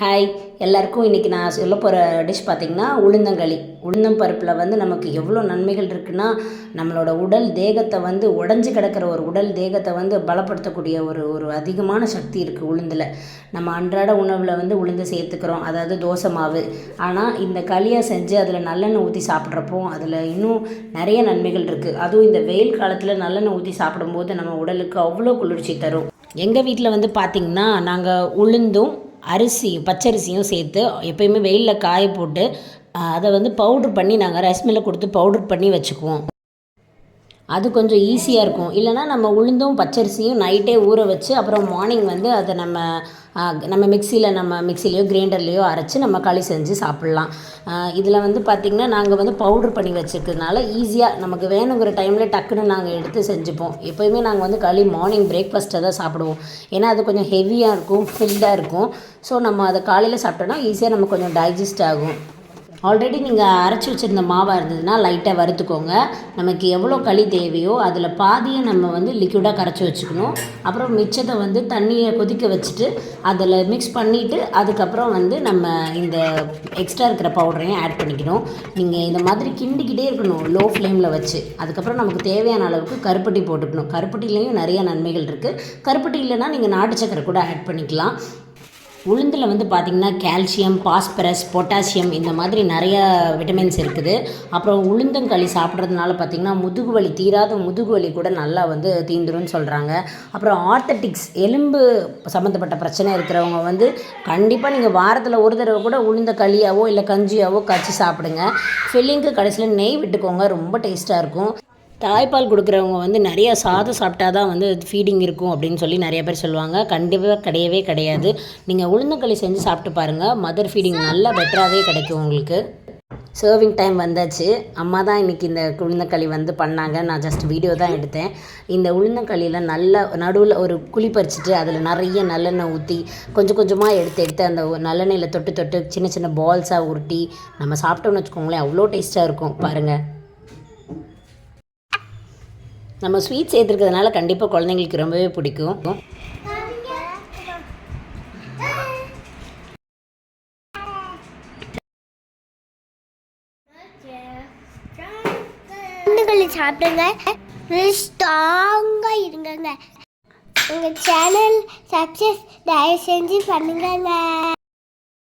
Hi எல்லாருக்கும் இன்றைக்கி நான் சொல்ல போகிற டிஷ் பார்த்திங்கன்னா உளுந்தங்களி. உளுந்தம்பருப்பில் வந்து நமக்கு எவ்வளோ நன்மைகள் இருக்குன்னா, நம்மளோட உடல் தேகத்தை வந்து உடஞ்சி கிடக்கிற ஒரு உடல் தேகத்தை வந்து பலப்படுத்தக்கூடிய ஒரு ஒரு அதிகமான சக்தி இருக்குது உளுந்தில். நம்ம அன்றாட உணவில் வந்து உளுந்து சேர்த்துக்கிறோம், அதாவது தோசை மாவு. ஆனால் இந்த களியை செஞ்சு அதில் நல்லெண்ணெய் ஊற்றி சாப்பிட்றப்போ அதில் இன்னும் நிறைய நன்மைகள் இருக்குது. அதுவும் இந்த வெயில் காலத்தில் நல்லெண்ணெய் ஊற்றி சாப்பிடும்போது நம்ம உடலுக்கு அவ்வளோ குளிர்ச்சி தரும். எங்கள் வீட்டில் வந்து பார்த்திங்கன்னா நாங்கள் உளுந்தும் அரிசி பச்சரிசியும் சேர்த்து எப்போயுமே வெயிலில் காய போட்டு அதை வந்து பவுட்ரு பண்ணி நாங்கள் ரைஸ் மில்லில் கொடுத்து பவுட்ரு பண்ணி வச்சுக்குவோம். அது கொஞ்சம் ஈஸியாக இருக்கும். இல்லைனா நம்ம உளுந்தும் பச்சரிசியும் நைட்டே ஊற வச்சு அப்புறம் மார்னிங் வந்து அதை நம்ம மிக்சிலேயோ கிரைண்டர்லேயோ அரைச்சி நம்ம களி செஞ்சு சாப்பிட்லாம். இதில் வந்து பார்த்திங்கன்னா நாங்கள் வந்து பவுட்ரு பண்ணி வச்சுருக்கிறதுனால ஈஸியாக நமக்கு வேணுங்கிற டைமில் டக்குன்னு நாங்கள் எடுத்து செஞ்சுப்போம். எப்போயுமே நாங்கள் வந்து களி மார்னிங் பிரேக்ஃபாஸ்ட்டை தான் சாப்பிடுவோம். ஏன்னா அது கொஞ்சம் ஹெவியாக இருக்கும், ஃபில்டாக இருக்கும். ஸோ நம்ம அதை காலையில் சாப்பிட்டோன்னா ஈஸியாக நமக்கு கொஞ்சம் டைஜஸ்ட் ஆகும். ஆல்ரெடி நீங்கள் அரைச்சி வச்சுருந்த மாவாக இருந்ததுன்னா லைட்டாக வறுத்துக்கோங்க. நமக்கு எவ்வளோ களி தேவையோ அதில் பாதியை நம்ம வந்து லிக்விடாக கரைச்சி வச்சுக்கணும். அப்புறம் மிச்சத்தை வந்து தண்ணியை கொதிக்க வச்சுட்டு அதில் மிக்ஸ் பண்ணிவிட்டு அதுக்கப்புறம் வந்து நம்ம இந்த எக்ஸ்ட்ரா இருக்கிற பவுடரையும் ஆட் பண்ணிக்கணும். நீங்கள் இந்த மாதிரி கிண்டிக்கிட்டே இருக்கணும் லோ ஃப்ளேமில் வச்சு. அதுக்கப்புறம் நமக்கு தேவையான அளவுக்கு கருப்பட்டி போட்டுக்கணும். கருப்பட்டிலையும் நிறைய நன்மைகள் இருக்குது. கருப்பட்டி இல்லைன்னா நீங்கள் நாட்டு சக்கரை கூட ஆட் பண்ணிக்கலாம். உளுந்தில் வந்து பார்த்திங்கன்னா கால்சியம், பாஸ்பரஸ், பொட்டாசியம் இந்த மாதிரி நிறையா விட்டமின்ஸ் இருக்குது. அப்புறம் உளுந்தங்களி சாப்பிட்றதுனால பார்த்திங்கன்னா முதுகுவலி, தீராத முதுகுவலி கூட நல்லா வந்து தீந்துரும்னு சொல்கிறாங்க. அப்புறம் ஆர்த்தட்டிக்ஸ், எலும்பு சம்மந்தப்பட்ட பிரச்சனை இருக்கிறவங்க வந்து கண்டிப்பாக நீங்கள் வாரத்தில் ஒரு தடவை கூட உளுந்த களியாவோ இல்லை கஞ்சியாவோ காய்ச்சி சாப்பிடுங்க. ஃபில்லிங்க்கு கடைசியில் நெய் விட்டுக்கோங்க, ரொம்ப டேஸ்ட்டாக இருக்கும். தாய்ப்பால் கொடுக்குறவங்க வந்து நிறையா சாதம் சாப்பிட்டா தான் வந்து ஃபீடிங் இருக்கும் அப்படின்னு சொல்லி நிறைய பேர் சொல்லுவாங்க. கண்டிப்பாக கிடையவே கிடையாது. நீங்கள் உளுந்தங்களி செஞ்சு சாப்பிட்டு பாருங்கள், மதர் ஃபீடிங் நல்லா பெட்டராகவே கிடைக்கும் உங்களுக்கு. சர்விங் டைம் வந்தாச்சு. அம்மா தான் இன்றைக்கி இந்த உளுந்தங்களி வந்து பண்ணாங்க. நான் ஜஸ்ட் வீடியோ தான் எடுத்தேன். இந்த உளுந்தங்களியில் நல்லா நடுவில் ஒரு குழி பறிச்சுட்டு அதில் நிறைய நல்லெண்ணெய் ஊற்றி கொஞ்சம் கொஞ்சமாக எடுத்து அந்த நல்லெண்ணெயில் தொட்டு சின்ன சின்ன பால்ஸாக உருட்டி நம்ம சாப்பிட்டோம்னு வச்சுக்கோங்களேன், அவ்வளோ டேஸ்ட்டாக இருக்கும் பாருங்கள். நம்ம ஸ்வீட் சேர்த்துருக்கிறதுனால கண்டிப்பாக குழந்தைங்களுக்கு ரொம்பவே பிடிக்கும். சாப்பிடுங்க, ஸ்ட்ராங்காக இருங்க. உங்கள் சேனல் சக்ஸஸ் தயவு செஞ்சு பண்ணுங்க.